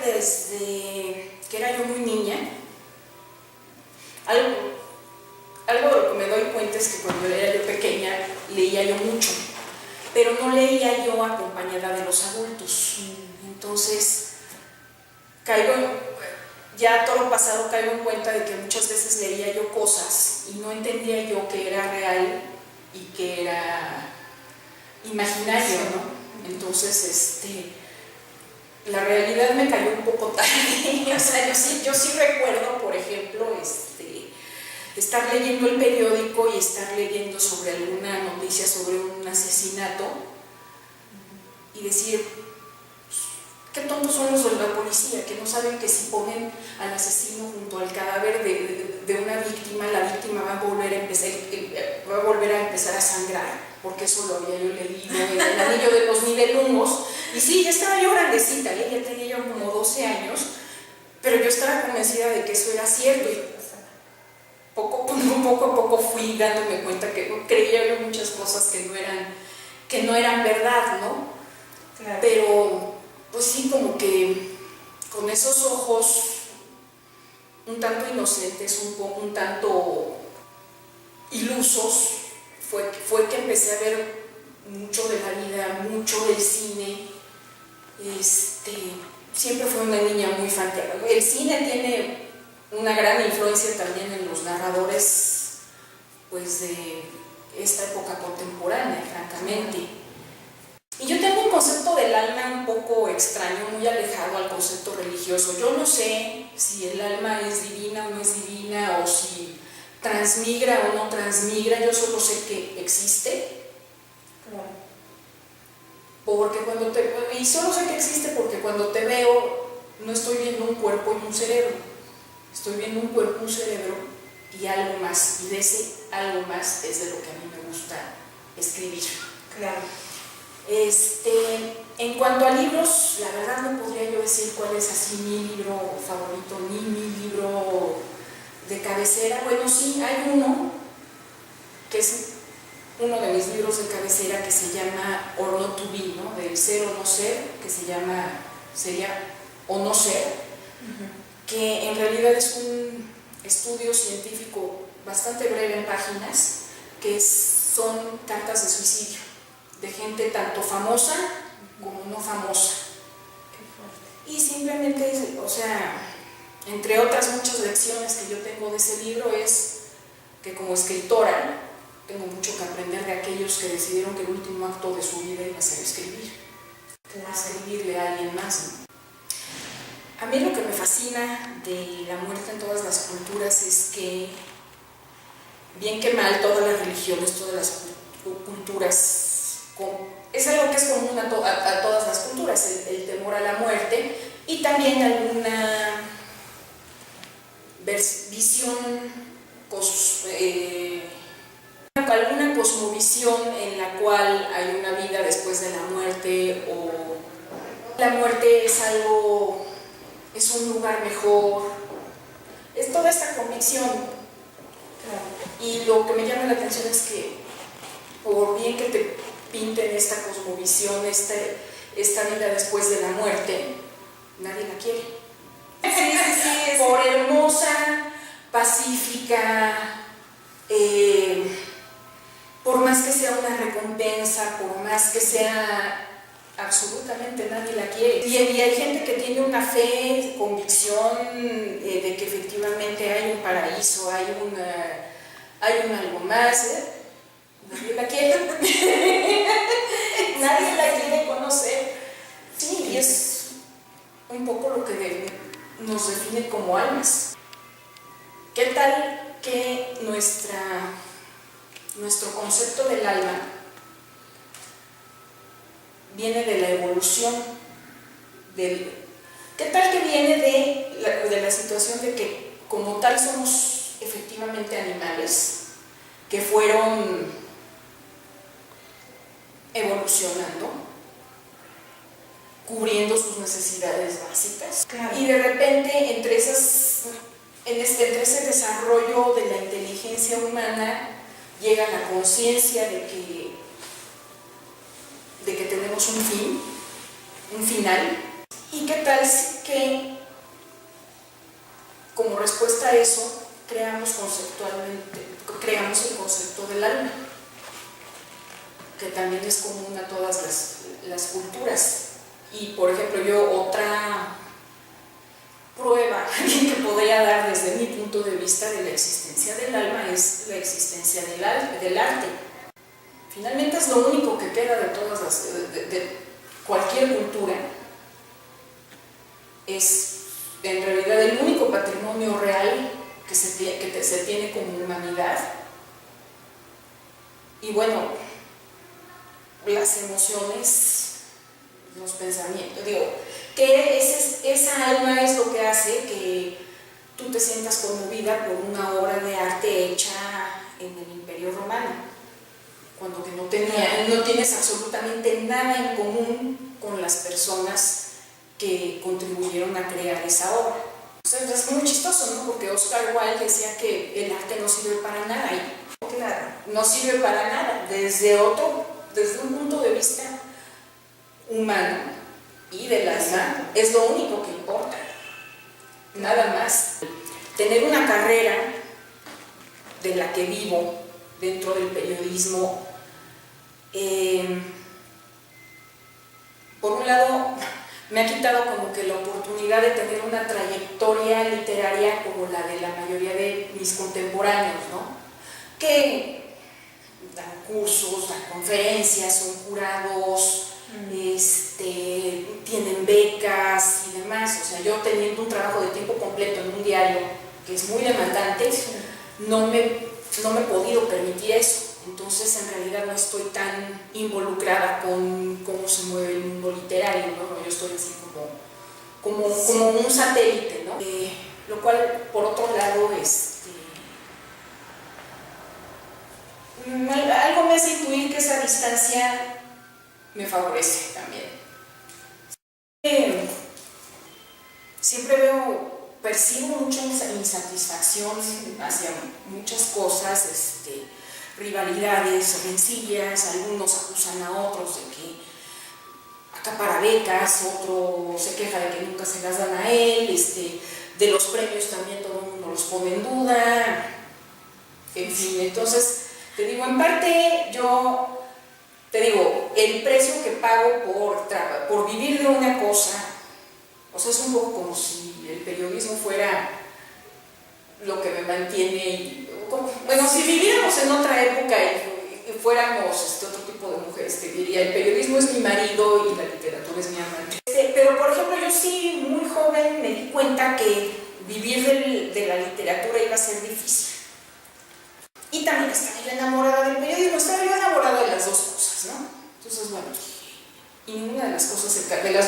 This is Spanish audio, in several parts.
desde que era yo muy niña. Algo de lo que me doy cuenta es que cuando era yo pequeña leía yo mucho, pero no leía yo acompañada de los adultos. Entonces, ya todo lo pasado caigo en cuenta de que muchas veces leía yo cosas y no entendía yo que era real y que era imaginario, ¿no? Entonces, la realidad me cayó un poco tarde. O sea, yo sí recuerdo, por ejemplo, estar leyendo el periódico y estar leyendo sobre alguna noticia sobre un asesinato y decir, qué tontos son los de la policía, que no saben que si ponen al asesino junto al cadáver de una víctima, la víctima va a volver a empezar a sangrar, porque eso lo había yo leído en El anillo de los Nibelungos. Y sí, ya estaba yo grandecita, ya tenía yo como 12 años, pero yo estaba convencida de que eso era cierto. Y poco a poco fui dándome cuenta que creía yo muchas cosas que no eran verdad, ¿no? Claro. Pero pues sí, como que con esos ojos un tanto inocentes, un tanto ilusos, fue que empecé a ver mucho de la vida, mucho del cine. Siempre fui una niña muy fanática. El cine tiene una gran influencia también en los narradores, pues, de esta época contemporánea, francamente. Y yo tengo un concepto del alma un poco extraño, muy alejado al concepto religioso. Yo no sé si el alma es divina o no es divina, o si transmigra o no transmigra. Yo solo sé que existe. Claro. Y solo sé que existe porque cuando te veo no estoy viendo un cuerpo y un cerebro. Estoy viendo un cuerpo, un cerebro y algo más. Y de ese algo más es de lo que a mí me gusta escribir. Claro. En cuanto a libros, la verdad no podría yo decir cuál es así mi libro favorito, ni mi libro de cabecera. Bueno, sí, hay uno que es uno de mis libros de cabecera que se llama Or Not To Be, ¿no? Del ser o no ser, que sería o no ser, que en realidad es un estudio científico bastante breve en páginas, que son cartas de suicidio de gente tanto famosa como no famosa. Y simplemente, o sea, entre otras muchas lecciones que yo tengo de ese libro es que como escritora tengo mucho que aprender de aquellos que decidieron que el último acto de su vida iba a ser escribir, escribirle a alguien más, ¿no? A mí lo que me fascina de la muerte en todas las culturas es que, bien que mal, todas las religiones, todas las culturas, es algo que es común a todas las culturas, el temor a la muerte, y también alguna visión, alguna cosmovisión en la cual hay una vida después de la muerte, o la muerte es un lugar mejor. Es toda esta convicción. Y lo que me llama la atención es que, por bien que te pinten esta cosmovisión, esta vida después de la muerte, nadie la quiere. Sí, por hermosa, pacífica, por más que sea una recompensa, por más que sea, absolutamente nadie la quiere. Y hay gente que tiene una fe, convicción de que efectivamente hay un paraíso, hay un algo más. Nadie la quiere. Nadie la quiere conocer. Sí, y es un poco lo que nos define como almas. ¿Qué tal que nuestro concepto del alma viene de la evolución? ¿Qué tal que viene de la situación de que como tal somos efectivamente animales que fueron evolucionando, cubriendo sus necesidades básicas? Claro. Y de repente entre ese desarrollo de la inteligencia humana llega la conciencia de que tenemos un final, ¿Y qué tal si que, como respuesta a eso, creamos el concepto del alma, que también es común a todas las culturas? Y, por ejemplo, otra prueba que podría dar desde mi punto de vista de la existencia del alma es la existencia del arte. Finalmente es lo único que queda de cualquier cultura. Es en realidad el único patrimonio real que se tiene como humanidad. Y bueno, las emociones, los pensamientos, esa alma es lo que hace que tú te sientas conmovida por una obra de arte hecha en el Imperio Romano, cuando que no tienes absolutamente nada en común con las personas que contribuyeron a crear esa obra. O sea, es muy chistoso, ¿no? Porque Oscar Wilde decía que el arte no sirve para nada, y claro, no sirve para nada desde un punto de vista humano y del alma, es lo único que importa, nada más. Tener una carrera de la que vivo dentro del periodismo, por un lado me ha quitado como que la oportunidad de tener una trayectoria literaria como la de la mayoría de mis contemporáneos, ¿no? Que dan cursos, dan conferencias, son jurados, tienen becas y demás. O sea, yo teniendo un trabajo de tiempo completo en un diario que es muy demandante, no me he podido permitir eso. Entonces, en realidad no estoy tan involucrada con cómo se mueve el mundo literario, ¿no? Yo estoy así como un satélite, ¿no? Lo cual, por otro lado, algo me hace intuir que esa distancia me favorece también. Siempre percibo mucha insatisfacción hacia muchas cosas, rivalidades, rencillas. Algunos acusan a otros de que acapara becas, otro se queja de que nunca se las dan a él, de los premios también todo el mundo los pone en duda, en fin. Entonces, te digo, en parte el precio que pago por vivir de una cosa, o sea, es un poco como si el periodismo fuera lo que me mantiene. Bueno, si viviéramos en otra época y fuéramos otro tipo de mujeres, te diría, el periodismo es mi marido y la literatura es mi amante. Pero, por ejemplo, yo sí, muy joven, me di cuenta que vivir de la literatura iba a ser difícil. Y también estaba yo enamorada del periodismo, estaba yo enamorada de las dos cosas, ¿no? Entonces, bueno, y ninguna de las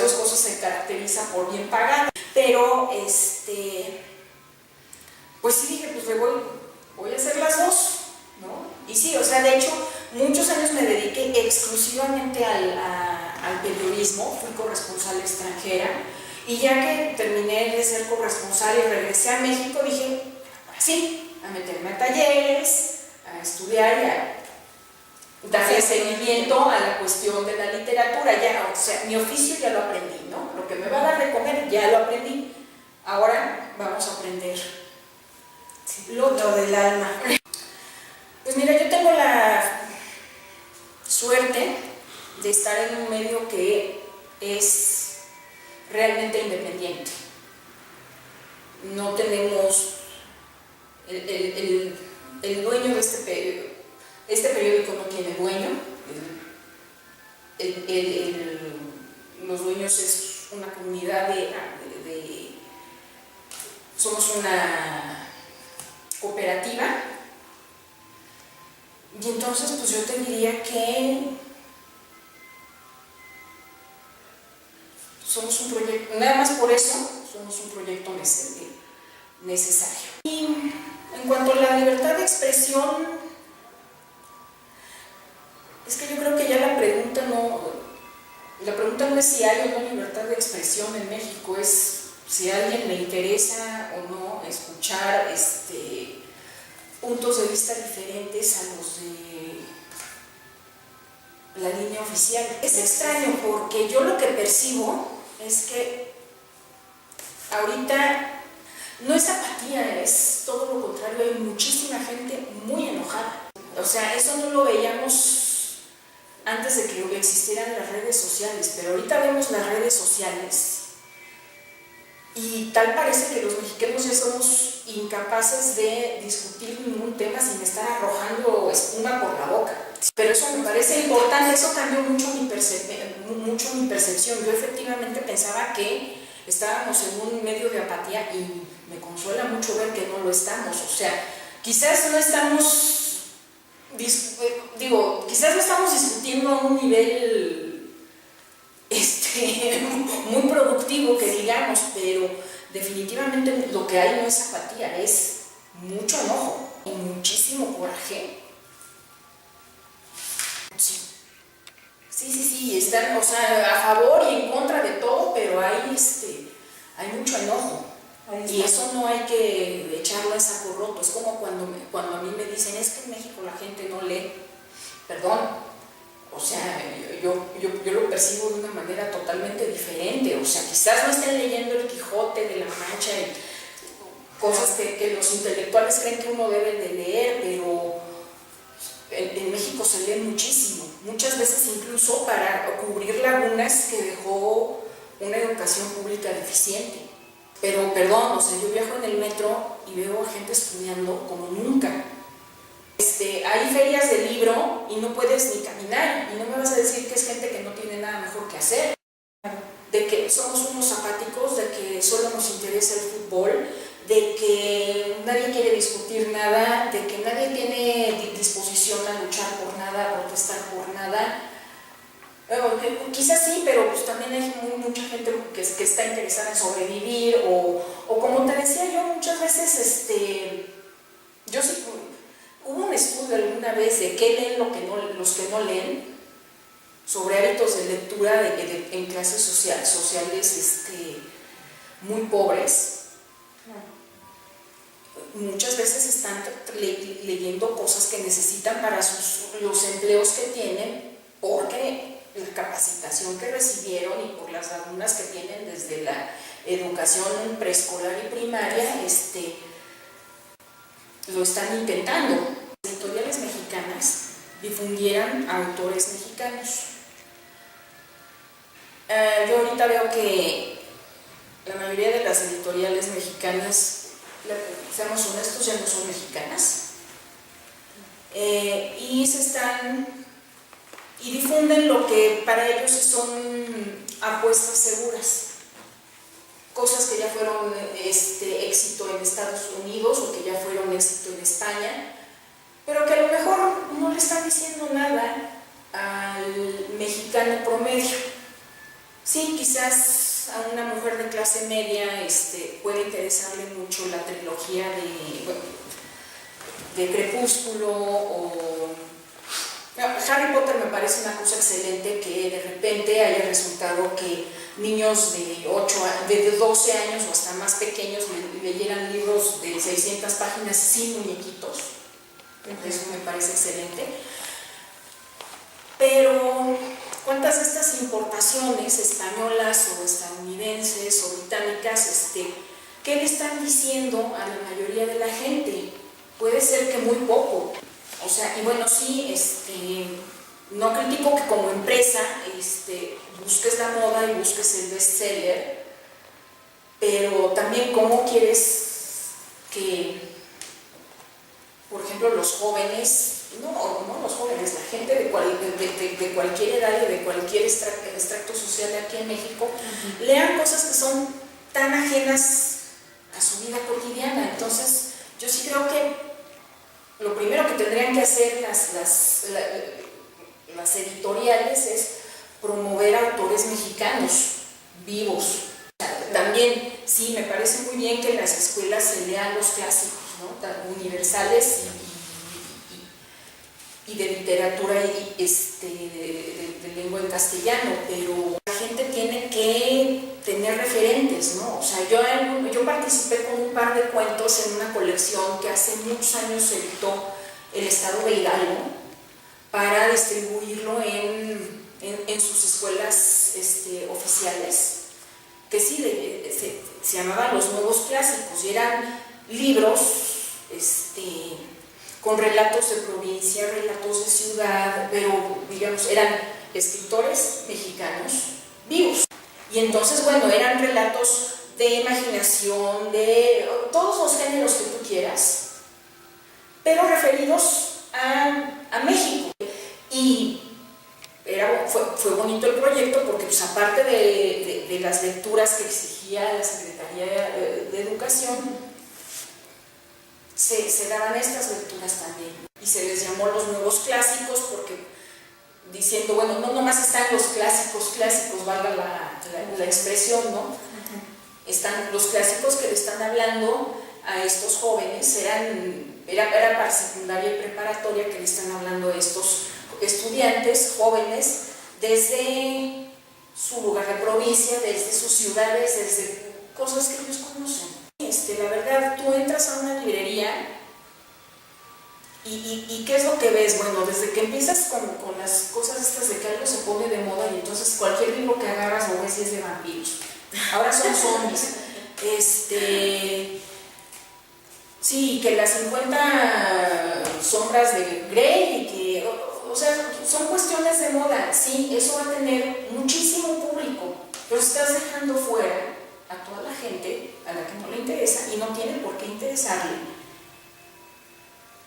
dos cosas se caracteriza por bien pagada. Pero, pues sí dije, pues voy a hacer las dos, ¿no? Y sí, o sea, de hecho, muchos años me dediqué exclusivamente al periodismo, fui corresponsal extranjera, y ya que terminé de ser corresponsal y regresé a México, dije, ahora sí, a meterme a talleres, a estudiar y a darle seguimiento a la cuestión de la literatura. Ya, o sea, mi oficio ya lo aprendí, ¿no? Lo que me va a dar de comer ya lo aprendí. Ahora vamos a aprender lo del alma. Pues mira, yo tengo la suerte de estar en un medio que es realmente independiente. No tenemos el dueño de este periódico no tiene dueño. Los dueños es una comunidad somos una cooperativa, y entonces pues yo te diría que somos un proyecto, nada más por eso somos un proyecto necesario. Y en cuanto a la libertad de expresión, es que yo creo que ya la pregunta no es si hay o no libertad de expresión en México, es si a alguien le interesa o no escuchar puntos de vista diferentes a los de la línea oficial. Es extraño porque yo lo que percibo es que ahorita no es apatía, es todo lo contrario, hay muchísima gente muy enojada. O sea, eso no lo veíamos antes de que existieran las redes sociales, pero ahorita vemos las redes sociales y tal parece que los mexicanos ya somos incapaces de discutir ningún tema sin estar arrojando espuma por la boca. Pero eso me parece importante, eso cambió mucho mi percepción. Yo efectivamente pensaba que estábamos en un medio de apatía y me consuela mucho ver que no lo estamos. O sea, quizás no estamos, quizás no estamos discutiendo a un nivel muy productivo, que digamos, pero definitivamente lo que hay no es apatía, es mucho enojo y muchísimo coraje. Sí, están, o sea, a favor y en contra de todo, pero hay mucho enojo. Y eso no hay que echarlo en saco roto. Es como cuando a mí me dicen, es que en México la gente no lee. Perdón, o sea, yo lo percibo de una manera totalmente diferente. O sea, quizás no estén leyendo el Quijote de la Mancha y cosas que los intelectuales creen que uno debe de leer, pero en México se lee muchísimo, muchas veces incluso para cubrir lagunas que dejó una educación pública deficiente. Pero perdón, o sea, yo viajo en el metro y veo a gente estudiando como nunca. Hay ferias de libro y no puedes ni caminar, y no me vas a decir que es gente que no tiene nada mejor que hacer, de que somos unos apáticos, de que solo nos interesa el fútbol, de que nadie quiere discutir nada, de que nadie tiene disposición a luchar por nada, a protestar por nada. Quizás sí, pero pues también hay mucha gente que está interesada en sobrevivir, o como te decía yo, muchas veces, yo sí, hubo un estudio alguna vez de qué leen los que no leen, sobre hábitos de lectura en clases sociales muy pobres. Muchas veces están leyendo cosas que necesitan para los empleos que tienen, porque la capacitación que recibieron y por las lagunas que tienen desde la educación preescolar y primaria, lo están intentando. Las editoriales mexicanas difundieran a autores mexicanos. Yo ahorita veo que la mayoría de las editoriales mexicanas, seamos honestos, ya no son mexicanas, y difunden lo que para ellos son apuestas seguras, cosas que ya fueron éxito en Estados Unidos o que ya fueron éxito en España, pero que a lo mejor no le están diciendo nada al mexicano promedio. Sí, quizás a una mujer de clase media puede interesarle mucho la trilogía de Crepúsculo o Harry Potter. Me parece una cosa excelente que de repente haya resultado que niños de 12 años o hasta más pequeños leyeran libros de 600 páginas sin muñequitos. Eso me parece excelente. Pero ¿cuántas de estas importaciones españolas o estadounidenses o británicas, qué le están diciendo a la mayoría de la gente? Puede ser que muy poco. O sea, y bueno, sí, no critico que como empresa busques la moda y busques el bestseller, pero también cómo quieres que, por ejemplo, los jóvenes, no los jóvenes, la gente de cualquier edad y de cualquier extracto social de aquí en México, lean cosas que son tan ajenas a su vida cotidiana. Entonces, yo sí creo que lo primero que tendrían que hacer las editoriales es promover autores mexicanos vivos. También, sí, me parece muy bien que en las escuelas se lean los clásicos, ¿no?, universales y de literatura de lengua en castellano, pero la gente tiene que tener referentes, ¿no? O sea, yo participé con un par de cuentos en una colección que hace muchos años editó el Estado de Hidalgo para distribuirlo en sus escuelas oficiales, que sí, se llamaban los nuevos clásicos y eran libros con relatos de provincia, relatos de ciudad, pero digamos eran escritores mexicanos vivos. Y entonces, bueno, eran relatos de imaginación, de todos los géneros que tú quieras, pero referidos a México. Y fue bonito el proyecto porque pues, aparte de las lecturas que exigía la Secretaría de Educación, se daban estas lecturas también. Y se les llamó los nuevos clásicos porque diciendo, bueno, no nomás están los clásicos, valga la expresión, ¿no? Están los clásicos que le están hablando a estos jóvenes, era para secundaria y preparatoria que le están hablando a estos estudiantes jóvenes desde su lugar de provincia, desde sus ciudades, desde cosas que ellos conocen. La verdad, tú entras a una librería y ¿qué es lo que ves? Bueno, desde que empiezas con las cosas estas de que algo se pone de moda y entonces cualquier libro que agarras lo ves y es de vampiros. Ahora son zombies. Sí, que las 50 sombras de Grey y que, o sea, son cuestiones de moda. Sí, eso va a tener muchísimo público, pero estás dejando fuera a toda la gente a la que no le interesa y no tiene por qué interesarle.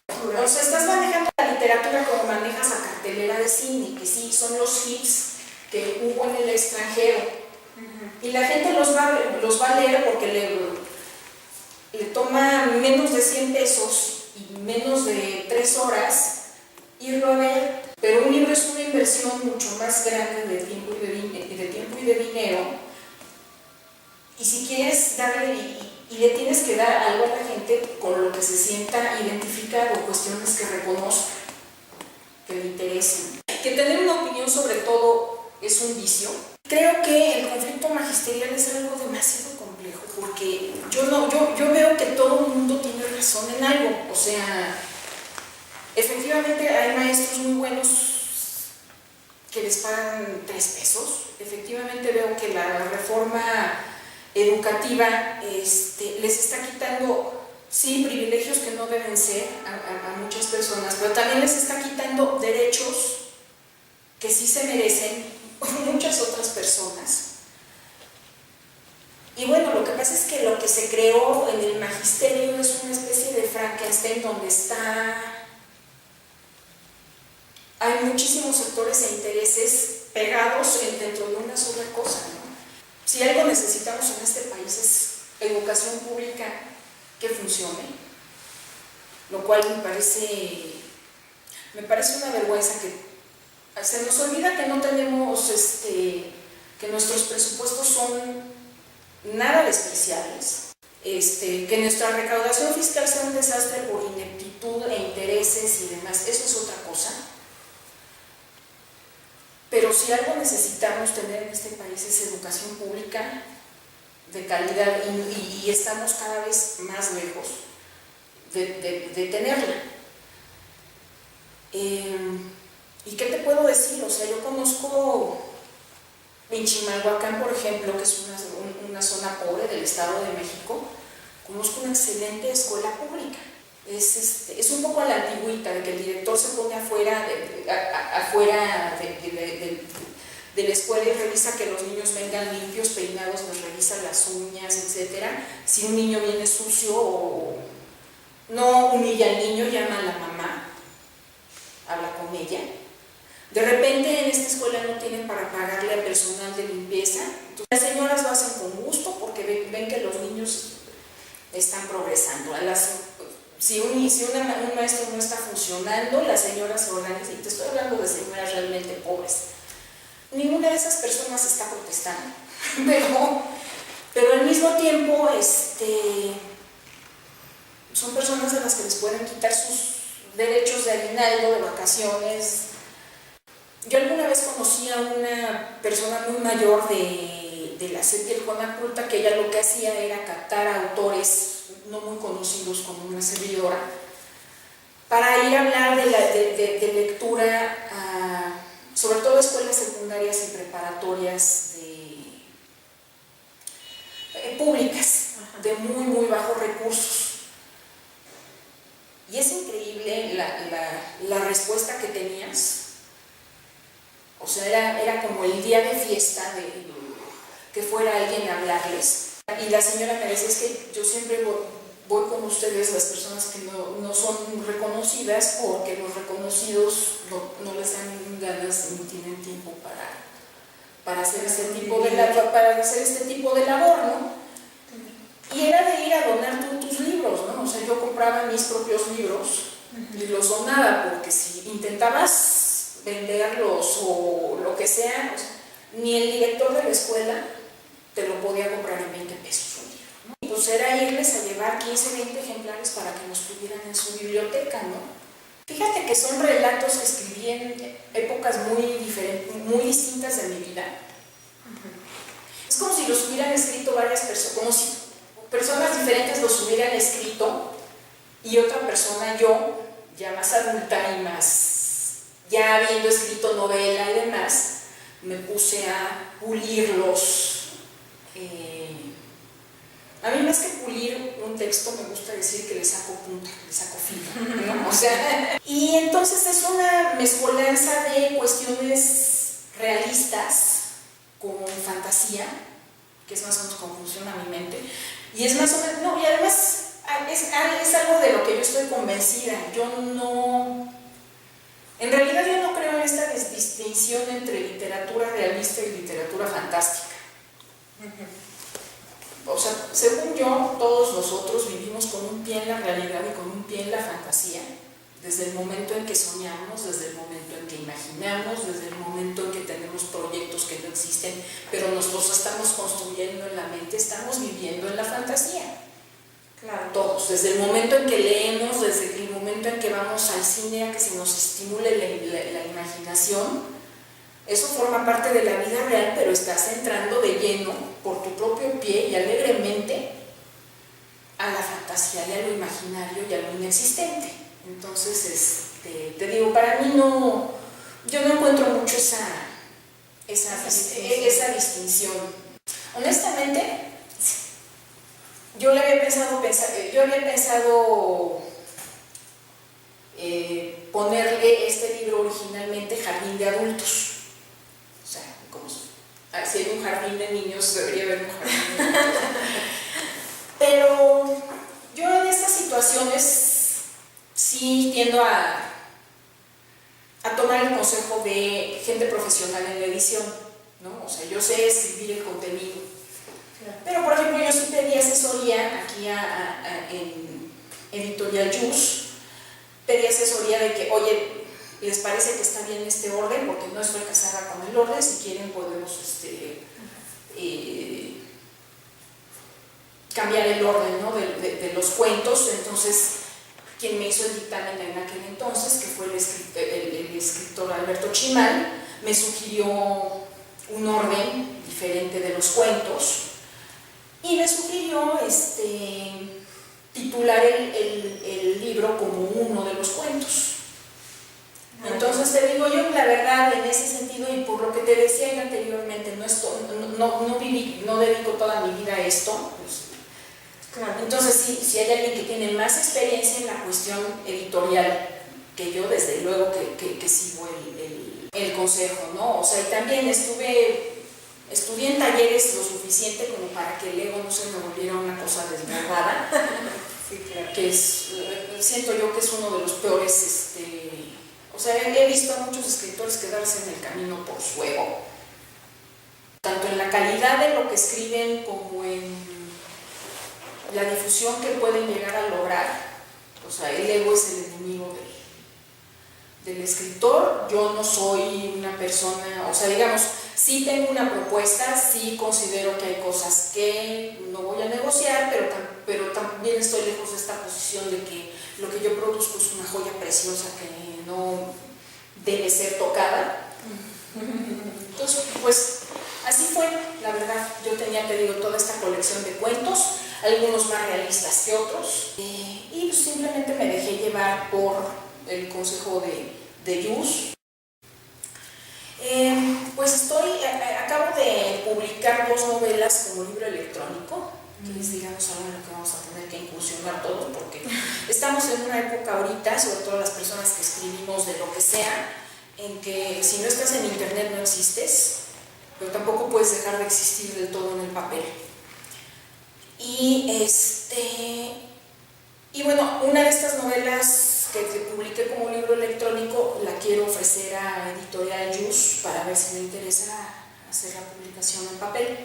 O sea, estás manejando la literatura como manejas la cartelera de cine, que sí, son los hits que hubo en el extranjero. Y la gente los va a leer porque le toma menos de 100 pesos y menos de 3 horas irlo a ver. Pero un libro es una inversión mucho más grande de tiempo y de dinero. Y si quieres darle, y le tienes que dar algo a la gente con lo que se sienta identificado, cuestiones que reconozca, que le interesen. Que tener una opinión sobre todo es un vicio. Creo que el conflicto magisterial es algo demasiado complejo, porque yo veo que todo el mundo tiene razón en algo. O sea, efectivamente hay maestros muy buenos que les pagan 3 pesos. Efectivamente veo que la reforma educativa les está quitando, sí, privilegios que no deben ser a muchas personas, pero también les está quitando derechos que sí se merecen muchas otras personas. Y bueno, lo que pasa es que lo que se creó en el magisterio es una especie de Frankenstein donde hay muchísimos sectores e intereses pegados dentro de una sola cosa, ¿no? Si algo necesitamos en este país es educación pública que funcione, lo cual me parece una vergüenza que se nos olvida que no tenemos, que nuestros presupuestos son nada despreciables, que nuestra recaudación fiscal sea un desastre por ineptitud e intereses y demás, eso es otra cosa. Pero si algo necesitamos tener en este país es educación pública de calidad y estamos cada vez más lejos de tenerla. ¿Y qué te puedo decir? O sea, yo conozco en Chimalhuacán, por ejemplo, que es una zona pobre del Estado de México, conozco una excelente escuela pública. Es un poco a la antigüita, de que el director se pone afuera de la escuela y revisa que los niños vengan limpios, peinados, les revisa las uñas, etc. Si un niño viene sucio o no humilla al niño, llama a la mamá, habla con ella. De repente en esta escuela no tienen para pagarle al personal de limpieza, entonces las señoras lo hacen con gusto porque ven que los niños están progresando. Si un maestro no está funcionando, las señoras se organizan, y te estoy hablando de señoras realmente pobres. Ninguna de esas personas está protestando, pero al mismo tiempo son personas de las que les pueden quitar sus derechos de aguinaldo, de vacaciones. Yo alguna vez conocí a una persona muy mayor de la CETI, el Juana, que ella lo que hacía era captar a autores no muy conocidos como una servidora, para ir a hablar de lectura, sobre todo escuelas secundarias y preparatorias públicas. la respuesta que tenías. O sea, era como el día de fiesta de que fuera alguien a hablarles. Y la señora me decía, es que yo siempre voy con ustedes, las personas que no son reconocidas, porque los reconocidos no les dan ganas ni tienen tiempo para hacer este tipo de labor, ¿no? Y era de ir a donar tus libros, ¿no? O sea, yo compraba mis propios libros y los donaba, porque si intentabas venderlos o lo que sea, pues, ni el director de la escuela te lo podía comprar en 20 pesos un libro, ¿no? Y pues era irles a llevar 15, 20 ejemplares para que los tuvieran en su biblioteca, ¿no? Fíjate que son relatos que escribí en épocas muy distintas de mi vida. Es como si los hubieran escrito varias personas, como si personas diferentes los hubieran escrito y otra persona, yo, ya más adulta y más, ya habiendo escrito novela y demás, me puse a pulirlos. A mí más que pulir un texto me gusta decir que le saco punta, le saco filo, ¿no? O sea, y entonces es una mezcolanza de cuestiones realistas con fantasía, que es más o menos como funciona mi mente, y es más o menos, no, y además es algo de lo que yo estoy convencida. En realidad yo no creo en esta distinción entre literatura realista y literatura fantástica. O sea, según yo, todos nosotros vivimos con un pie en la realidad y con un pie en la fantasía, desde el momento en que soñamos, desde el momento en que imaginamos, desde el momento en que tenemos proyectos que no existen, pero nosotros estamos construyendo en la mente, estamos viviendo en la fantasía. Claro. Todos, desde el momento en que leemos, desde el momento en que vamos al cine a que se nos estimule la imaginación, eso forma parte de la vida real, pero estás entrando de lleno por tu propio pie y alegremente a la fantasía y a lo imaginario y a lo inexistente. Entonces, te digo, para mí yo no encuentro mucho esa distinción. Honestamente, yo había pensado ponerle este libro originalmente Jardín de Adultos. O sea, como si hay un jardín de niños, debería haber un jardín de adultos. Pero yo en estas situaciones sí tiendo a tomar el consejo de gente profesional en la edición, ¿no? O sea, yo sé escribir el contenido. Pero, por ejemplo, yo sí pedí asesoría aquí en Editorial Jus, pedí asesoría de que, oye, ¿les parece que está bien este orden? Porque no estoy casada con el orden, si quieren podemos cambiar el orden, ¿no? de los cuentos. Entonces, quien me hizo el dictamen en aquel entonces, que fue el escritor Alberto Chimal, me sugirió un orden diferente de los cuentos y me sugirió titular el libro como uno de los cuentos. Entonces te digo yo, la verdad, en ese sentido, y por lo que te decía yo anteriormente, no dedico toda mi vida a esto, pues, claro. Entonces si hay alguien que tiene más experiencia en la cuestión editorial que yo, desde luego que sigo el consejo, ¿no? O sea, y también estudié en talleres lo suficiente como para que el ego no se me volviera una cosa desbordada. Sí, claro. Que siento yo que es uno de los peores, o sea, he visto a muchos escritores quedarse en el camino por su ego, tanto en la calidad de lo que escriben como en la difusión que pueden llegar a lograr. O sea, el ego es el enemigo del escritor. Yo no soy una persona, o sea, digamos, sí tengo una propuesta, sí considero que hay cosas que no voy a negociar, pero también estoy lejos de esta posición de que lo que yo produzco es una joya preciosa que no debe ser tocada. Entonces, pues, así fue, la verdad. Yo tenía, te digo, toda esta colección de cuentos, algunos más realistas que otros, y pues simplemente me dejé llevar por el consejo de Jus. Pues acabo de publicar 2 novelas como libro electrónico, que es, digamos, algo en lo que vamos a tener que incursionar todos, porque está estamos en una época ahorita, sobre todo las personas que escribimos de lo que sea, en que si no estás en internet no existes, pero tampoco puedes dejar de existir del todo en el papel. Y bueno, una de estas novelas que publiqué como libro electrónico la quiero ofrecer a Editorial Jus para ver si me interesa hacer la publicación en papel.